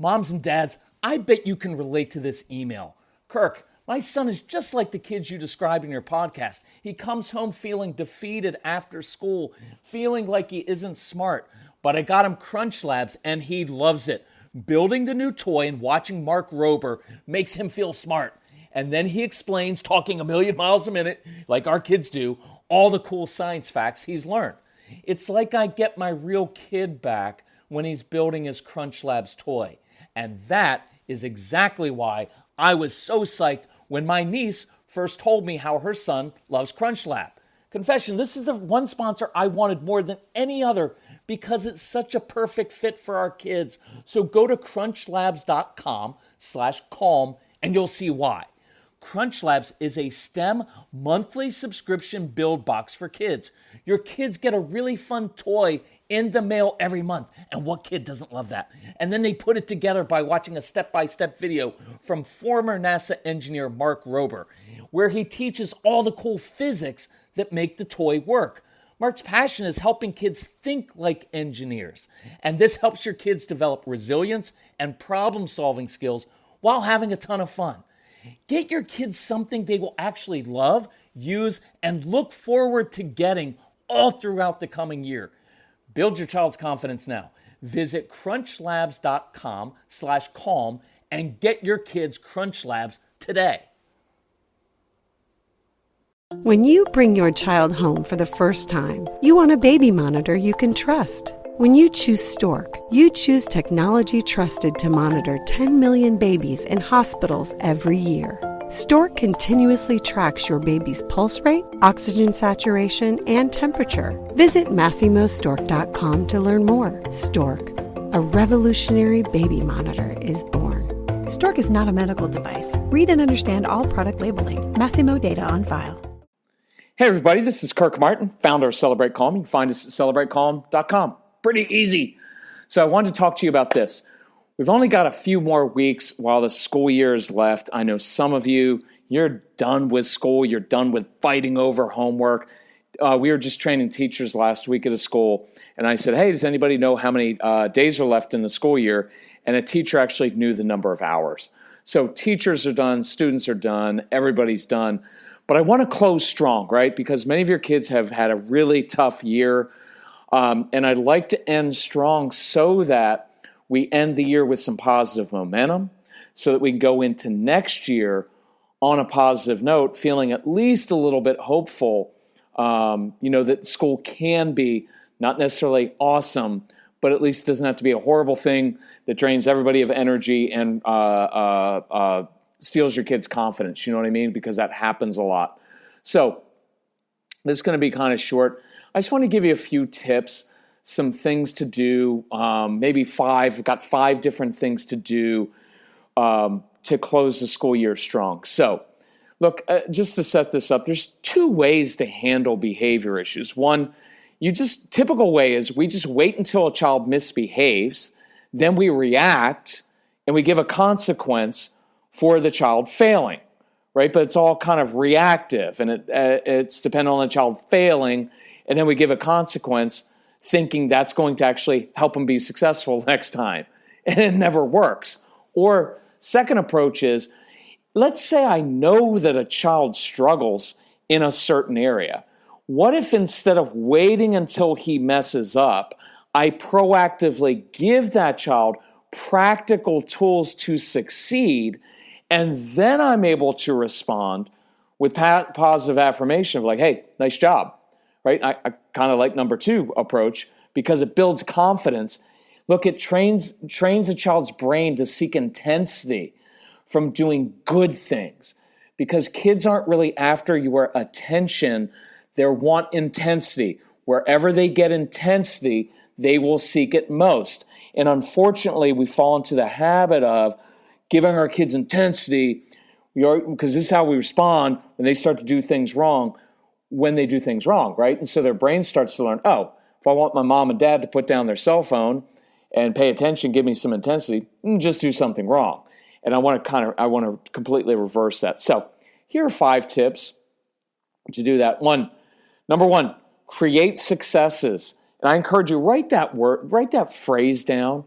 Moms and dads, I bet you can relate to this email. Kirk, my son is just like the kids you described in your podcast. He comes home feeling defeated after school, feeling like he isn't smart. But I got him Crunch Labs and he loves it. Building the new toy and watching Mark Rober makes him feel smart. And then he explains, talking a million miles a minute, like our kids do, all the cool science facts he's learned. It's like I get my real kid back when he's building his Crunch Labs toy. And that is exactly why I was so psyched when my niece first told me how her son loves Crunch Lab. Confession, this is the one sponsor I wanted more than any other because it's such a perfect fit for our kids. So go to crunchlabs.com/calm and you'll see why. Crunch Labs is a STEM monthly subscription build box for kids. Your kids get a really fun toy in the mail every month. And what kid doesn't love that? And then they put it together by watching a step-by-step video from former NASA engineer Mark Rober, where he teaches all the cool physics that make the toy work. Mark's passion is helping kids think like engineers. And this helps your kids develop resilience and problem-solving skills while having a ton of fun. Get your kids something they will actually love, use, and look forward to getting all throughout the coming year. Build your child's confidence now. Visit crunchlabs.com/calm and get your kids Crunch Labs today. When you bring your child home for the first time, you want a baby monitor you can trust. When you choose Stork, you choose technology trusted to monitor 10 million babies in hospitals every year. Stork continuously tracks your baby's pulse rate, oxygen saturation, and temperature. Visit MassimoStork.com to learn more. Stork, a revolutionary baby monitor, is born. Stork is not a medical device. Read and understand all product labeling. Massimo data on file. Hey everybody, this is Kirk Martin, founder of Celebrate Calm. You can find us at CelebrateCalm.com. Pretty easy. So I wanted to talk to you about this. We've only got a few more weeks while the school year is left. I know some of you, you're done with school. You're done with fighting over homework. We were just training teachers last week at a school, and I said, hey, does anybody know how many days are left in the school year? And a teacher actually knew the number of hours. So teachers are done, students are done, everybody's done. But I want to close strong, right? Because many of your kids have had a really tough year. And I'd like to end strong so that we end the year with some positive momentum so that we can go into next year on a positive note, feeling at least a little bit hopeful, that school can be not necessarily awesome, but at least doesn't have to be a horrible thing that drains everybody of energy and steals your kids' confidence. You know what I mean? Because that happens a lot. So this is going to be kind of short. I just want to give you a few tips, some things to do, maybe five. I've got 5 different things to do to close the school year strong. So, look, just to set this up, there's 2 ways to handle behavior issues. One, typical way is we just wait until a child misbehaves, then we react, and we give a consequence for the child failing, right? But it's all kind of reactive, and it's dependent on the child failing. And then we give a consequence thinking that's going to actually help them be successful next time. And it never works. Or second approach is, let's say I know that a child struggles in a certain area. What if instead of waiting until he messes up, I proactively give that child practical tools to succeed, and then I'm able to respond with positive affirmation of like, hey, nice job. Right? I kind of like number 2 approach because it builds confidence. Look, it trains a child's brain to seek intensity from doing good things because kids aren't really after your attention. They want intensity. Wherever they get intensity, they will seek it most. And unfortunately, we fall into the habit of giving our kids intensity because this is how we respond when they start to do things wrong. When they do things wrong, right? And so their brain starts to learn, oh, if I want my mom and dad to put down their cell phone and pay attention, give me some intensity, just do something wrong. And I want to completely reverse that. So here are 5 tips to do that. Number 1, create successes. And I encourage you, write that phrase down.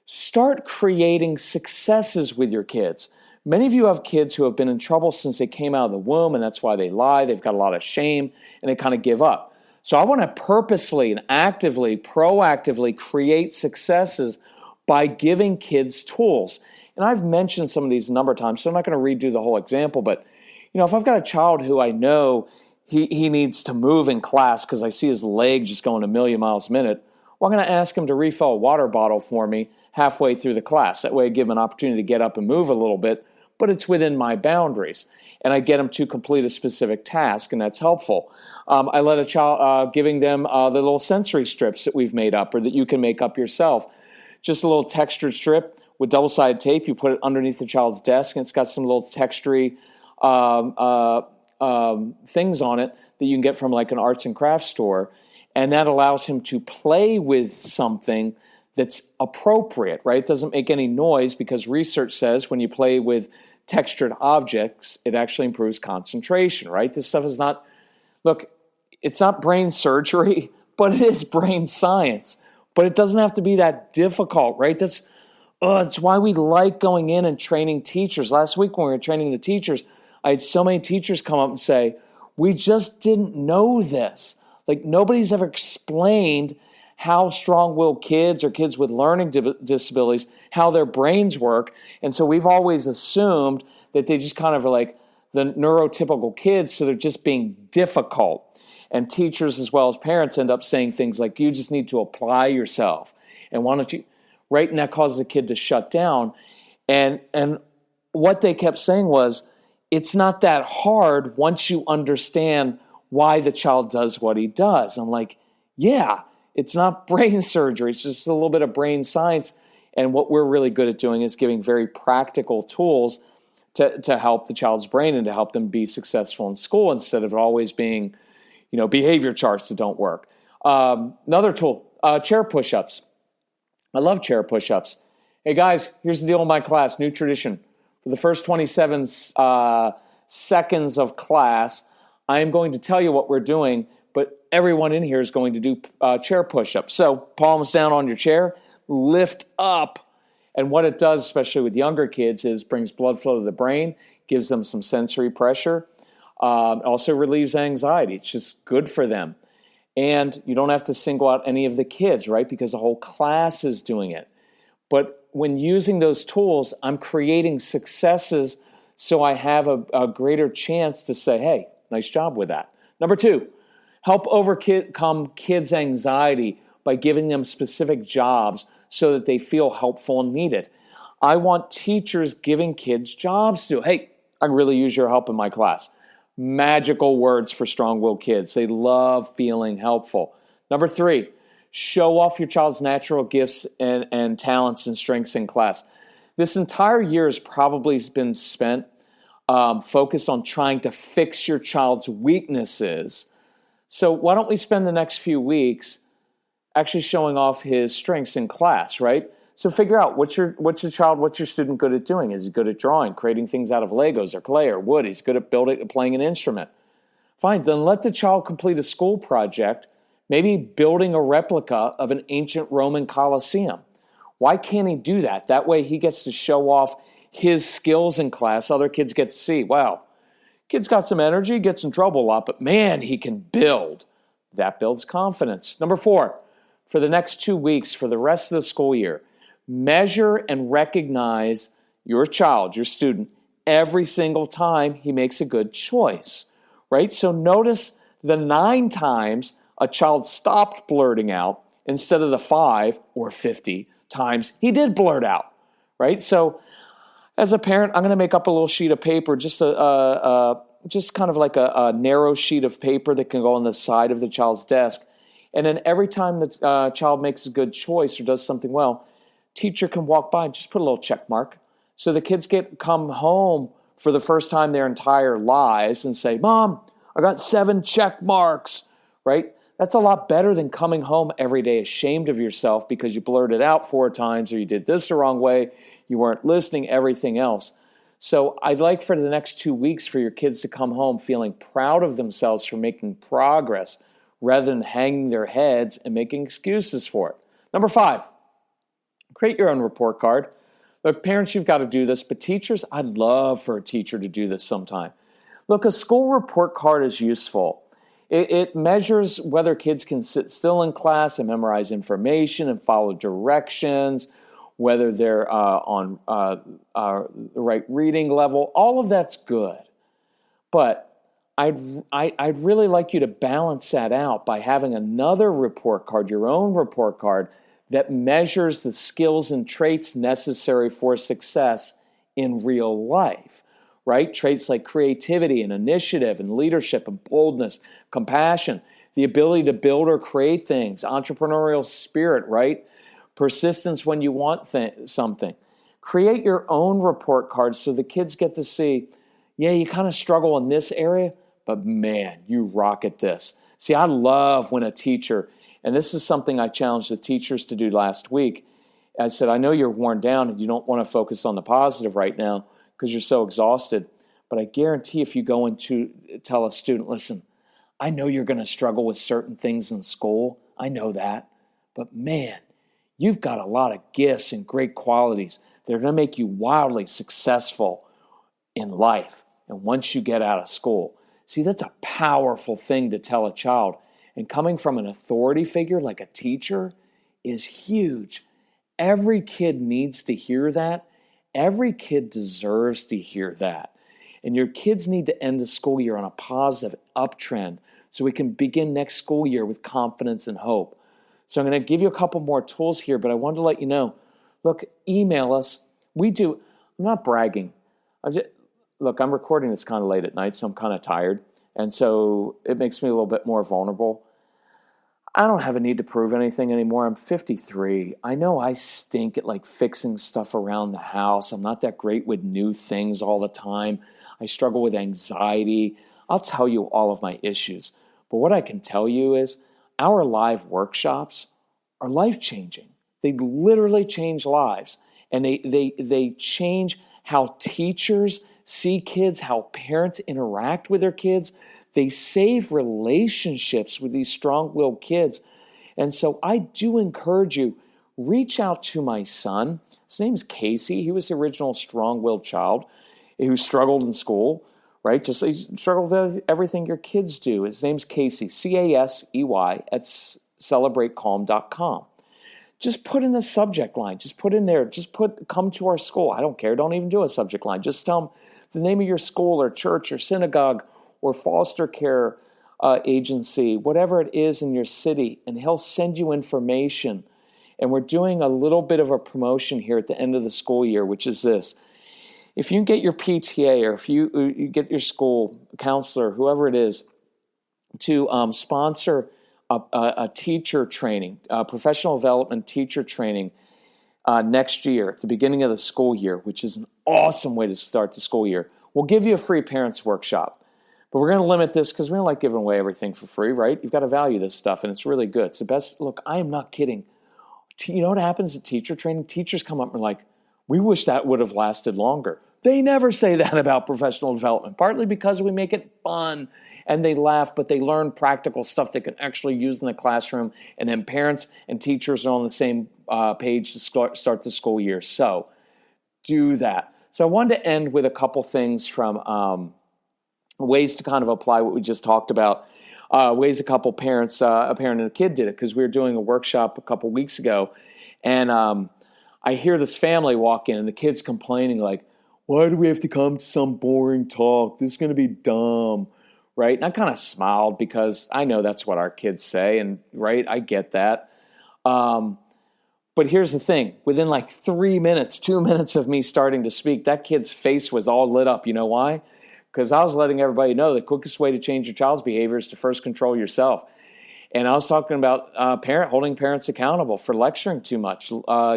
Start creating successes with your kids. Many of you have kids who have been in trouble since they came out of the womb, and that's why they lie. They've got a lot of shame, and they kind of give up. So I want to purposely and actively, proactively create successes by giving kids tools. And I've mentioned some of these a number of times, so I'm not going to redo the whole example, but if I've got a child who I know he needs to move in class because I see his leg just going a million miles a minute, well, I'm going to ask him to refill a water bottle for me halfway through the class. That way I give him an opportunity to get up and move a little bit, but it's within my boundaries. And I get him to complete a specific task, and that's helpful. I let a child, giving them the little sensory strips that we've made up or that you can make up yourself. Just a little textured strip with double-sided tape. You put it underneath the child's desk, and it's got some little textury things on it that you can get from like an arts and crafts store. And that allows him to play with something that's appropriate, right? It doesn't make any noise because research says when you play with textured objects, it actually improves concentration, right? This stuff is not, look, it's not brain surgery, but it is brain science. But it doesn't have to be that difficult, right? That's why we like going in and training teachers. Last week when we were training the teachers, I had so many teachers come up and say, we just didn't know this. Like nobody's ever explained how strong-willed kids or kids with learning disabilities, how their brains work. And so we've always assumed that they just kind of are like the neurotypical kids, so they're just being difficult. And teachers as well as parents end up saying things like, you just need to apply yourself. And why don't you, right? And that causes a kid to shut down. And what they kept saying was, it's not that hard once you understand why the child does what he does. I'm like, yeah, it's not brain surgery. It's just a little bit of brain science. And what we're really good at doing is giving very practical tools to help the child's brain and to help them be successful in school instead of always being, behavior charts that don't work. Another tool, chair push-ups. I love chair push-ups. Hey guys, here's the deal in my class, new tradition. For the first 27 seconds of class, I am going to tell you what we're doing, but everyone in here is going to do chair push-ups. So palms down on your chair, lift up. And what it does, especially with younger kids, is brings blood flow to the brain, gives them some sensory pressure, also relieves anxiety. It's just good for them. And you don't have to single out any of the kids, right? Because the whole class is doing it. But when using those tools, I'm creating successes so I have a greater chance to say, hey, nice job with that. Number 2, help overcome kids' anxiety by giving them specific jobs so that they feel helpful and needed. I want teachers giving kids jobs to do. Hey, I really use your help in my class. Magical words for strong-willed kids. They love feeling helpful. Number 3, show off your child's natural gifts and talents and strengths in class. This entire year has probably been spent focused on trying to fix your child's weaknesses. So why don't we spend the next few weeks actually showing off his strengths in class, right? So figure out what's your student good at doing? Is he good at drawing, creating things out of Legos or clay or wood? He's good at playing an instrument. Fine, then let the child complete a school project, maybe building a replica of an ancient Roman Colosseum. Why can't he do that? That way he gets to show off his skills in class. Other kids get to see, wow, kid's got some energy, gets in trouble a lot, but man, he can build. That builds confidence. Number 4, for the next 2 weeks, for the rest of the school year, measure and recognize your child, your student, every single time he makes a good choice, right? So notice the 9 times a child stopped blurting out instead of the 5 or 50 times he did blurt out, right? So as a parent, I'm going to make up a little sheet of paper, just kind of like a narrow sheet of paper that can go on the side of the child's desk. And then every time the child makes a good choice or does something well, teacher can walk by and just put a little check mark. So the kids come home for the first time their entire lives and say, Mom, I got 7 check marks, right? That's a lot better than coming home every day ashamed of yourself because you blurted out 4 times or you did this the wrong way, you weren't listening, everything else. So I'd like for the next 2 weeks for your kids to come home feeling proud of themselves for making progress rather than hanging their heads and making excuses for it. Number 5, Create your own report card. Look, parents, you've got to do this, but teachers, I'd love for a teacher to do this sometime. Look, a school report card is useful. It measures whether kids can sit still in class and memorize information and follow directions, whether they're on the right reading level. All of that's good. But I'd really like you to balance that out by having another report card, your own report card, that measures the skills and traits necessary for success in real life, right? Traits like creativity and initiative and leadership and boldness, compassion, the ability to build or create things, entrepreneurial spirit, right? Persistence when you want something. Create your own report card so the kids get to see, yeah, you kind of struggle in this area, but man, you rock at this. See, I love when a teacher, and this is something I challenged the teachers to do last week. I said, I know you're worn down and you don't want to focus on the positive right now because you're so exhausted. But I guarantee if you go into tell a student, listen, I know you're going to struggle with certain things in school. I know that. But man, you've got a lot of gifts and great qualities that are going to make you wildly successful in life. And once you get out of school, see, that's a powerful thing to tell a child. And coming from an authority figure like a teacher is huge. Every kid needs to hear that. Every kid deserves to hear that. And your kids need to end the school year on a positive uptrend so we can begin next school year with confidence and hope. So I'm going to give you a couple more tools here, but I wanted to let you know, look, email us. I'm not bragging. Look, I'm recording this kind of late at night, so I'm kind of tired. And so it makes me a little bit more vulnerable. I don't have a need to prove anything anymore. I'm 53. I know I stink at like fixing stuff around the house. I'm not that great with new things all the time. I struggle with anxiety. I'll tell you all of my issues. But what I can tell you is our live workshops are life-changing. They literally change lives. And they change how teachers see kids, how parents interact with their kids. They save relationships with these strong-willed kids. And so I do encourage you, reach out to my son. His name's Casey. He was the original strong-willed child who struggled in school, right? He struggled with everything your kids do. His name's Casey, C-A-S-E-Y, at celebratecalm.com. Just put in the subject line. Just put in there, come to our school. I don't care. Don't even do a subject line. Just tell them the name of your school or church or synagogue or foster care agency, whatever it is in your city, and he'll send you information. And we're doing a little bit of a promotion here at the end of the school year, which is this. If you can get your PTA or if you get your school counselor, whoever it is, to sponsor a teacher training, professional development teacher training next year at the beginning of the school year, which is an awesome way to start the school year, we'll give you a free parents workshop. But we're going to limit this because we don't like giving away everything for free, right? You've got to value this stuff, and it's really good. It's the best. Look, I am not kidding. You know what happens at teacher training? Teachers come up and are like, we wish that would have lasted longer. They never say that about professional development, partly because we make it fun and they laugh, but they learn practical stuff they can actually use in the classroom. And then parents and teachers are on the same page to start the school year. So do that. So I wanted to end with a couple things from ways to kind of apply what we just talked about. Ways a couple parents, a parent and a kid did it, because we were doing a workshop a couple weeks ago. And I hear this family walk in and the kid's complaining like, why do we have to come to some boring talk? This is going to be dumb, right? And I kind of smiled because I know that's what our kids say, and right, I get that. But here's the thing. Within like 2 minutes of me starting to speak, that kid's face was all lit up. You know why? Because I was letting everybody know the quickest way to change your child's behavior is to first control yourself. And I was talking about holding parents accountable for lecturing too much,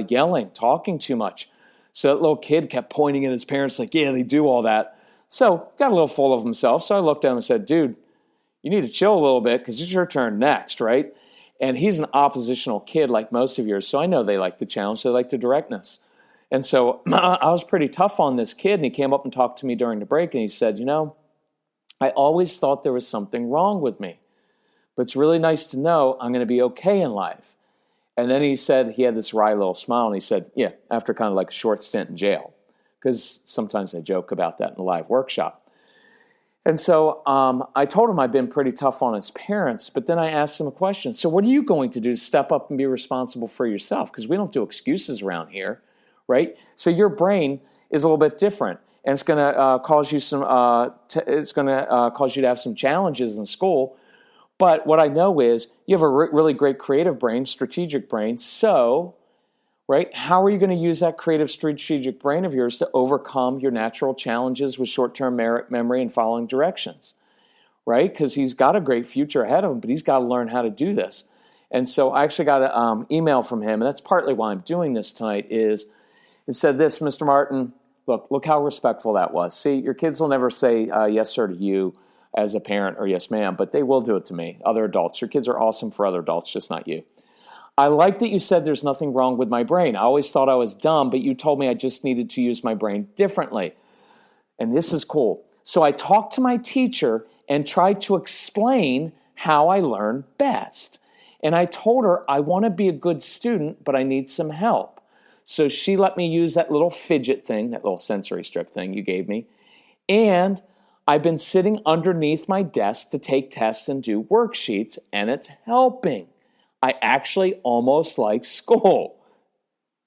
yelling, talking too much. So that little kid kept pointing at his parents like, yeah, they do all that. So got a little full of himself. So I looked at him and said, dude, you need to chill a little bit because it's your turn next, right? And he's an oppositional kid like most of yours. So I know they like the challenge. They like the directness. And so I was pretty tough on this kid. And he came up and talked to me during the break. And he said, you know, I always thought there was something wrong with me. But it's really nice to know I'm going to be okay in life. And then he said, he had this wry little smile, and he said, yeah, after kind of like a short stint in jail, because sometimes I joke about that in the live workshop. And so I told him I'd been pretty tough on his parents, but then I asked him a question. So what are you going to do to step up and be responsible for yourself? Because we don't do excuses around here, right? So your brain is a little bit different, and it's going to cause you cause you to have some challenges in school. But what I know is you have a really great creative brain, strategic brain. So, right, how are you going to use that creative strategic brain of yours to overcome your natural challenges with short-term memory and following directions, right? Because he's got a great future ahead of him, but he's got to learn how to do this. And so I actually got an email from him, and that's partly why I'm doing this tonight, is it said this, Mr. Martin, look how respectful that was. See, your kids will never say yes, sir, to you as a parent or yes, ma'am, but they will do it to me, other adults. Your kids are awesome for other adults, just not you. I like that you said there's nothing wrong with my brain. I always thought I was dumb, but you told me I just needed to use my brain differently. And this is cool. So I talked to my teacher and tried to explain how I learn best. And I told her I want to be a good student, but I need some help. So she let me use that little fidget thing, that little sensory strip thing you gave me. And I've been sitting underneath my desk to take tests and do worksheets, and it's helping. I actually almost like school.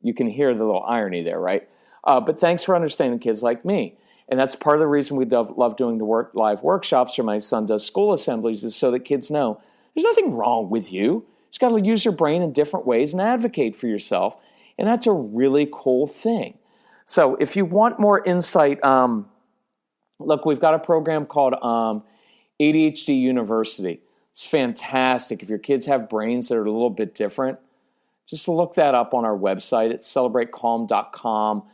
You can hear the little irony there, right? But thanks for understanding kids like me. And that's part of the reason we love doing the live workshops, or my son does school assemblies, is so that kids know there's nothing wrong with you. You just got to use your brain in different ways and advocate for yourself. And that's a really cool thing. So if you want more insight, look, we've got a program called ADHD University. It's fantastic. If your kids have brains that are a little bit different, just look that up on our website. It's celebratecalm.com.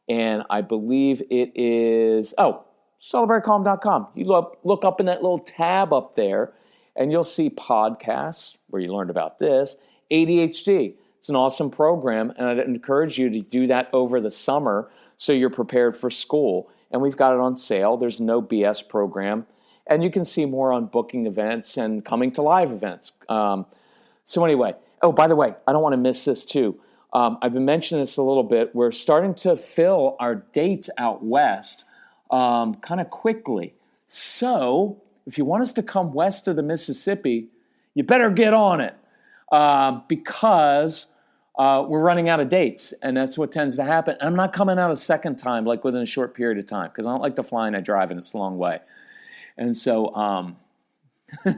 And I believe it is, celebratecalm.com. You look up in that little tab up there, and you'll see podcasts where you learned about this. ADHD. It's an awesome program, and I'd encourage you to do that over the summer so you're prepared for school. And we've got it on sale. There's no BS program. And you can see more on booking events and coming to live events. So anyway, by the way, I don't want to miss this too. I've been mentioning this a little bit. We're starting to fill our dates out west kind of quickly. So if you want us to come west of the Mississippi, you better get on it because we're running out of dates, and that's what tends to happen. And I'm not coming out a second time, like within a short period of time, because I don't like to fly and I drive, and it's a long way. And so,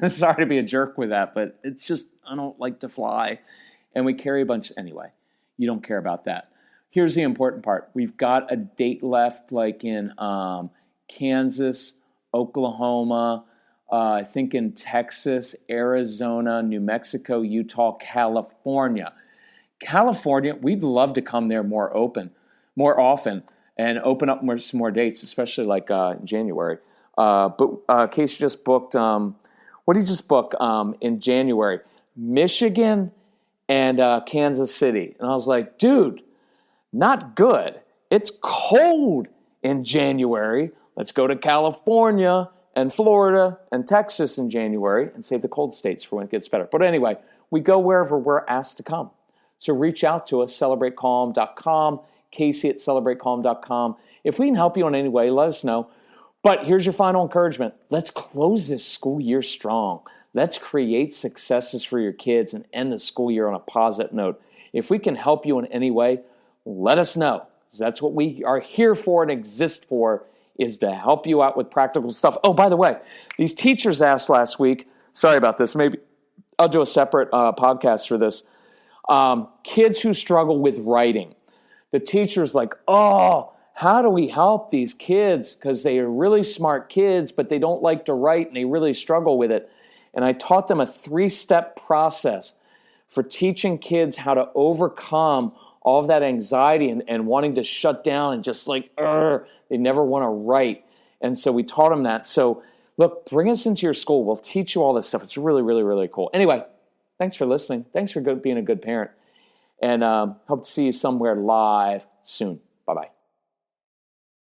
sorry to be a jerk with that, but it's just, I don't like to fly. And we carry a bunch, anyway, you don't care about that. Here's the important part. We've got a date left, like in Kansas, Oklahoma, I think in Texas, Arizona, New Mexico, Utah, California. California, we'd love to come there more often, and open up some more dates, especially like January. But Casey just booked, what did he just book in January? Michigan and Kansas City. And I was like, dude, not good. It's cold in January. Let's go to California and Florida and Texas in January and save the cold states for when it gets better. But anyway, we go wherever we're asked to come. So reach out to us, celebratecalm.com, Casey at celebratecalm.com. If we can help you in any way, let us know. But here's your final encouragement. Let's close this school year strong. Let's create successes for your kids and end the school year on a positive note. If we can help you in any way, let us know. That's what we are here for and exist for, is to help you out with practical stuff. Oh, by the way, these teachers asked last week, sorry about this, maybe I'll do a separate podcast for this. Kids who struggle with writing. The teacher's like, how do we help these kids? Because they are really smart kids, but they don't like to write and they really struggle with it. And I taught them a 3-step process for teaching kids how to overcome all of that anxiety and wanting to shut down and just like, they never want to write. And so we taught them that. So look, bring us into your school. We'll teach you all this stuff. It's really, really, really cool. Anyway, thanks for listening. Thanks for being a good parent. And hope to see you somewhere live soon. Bye-bye.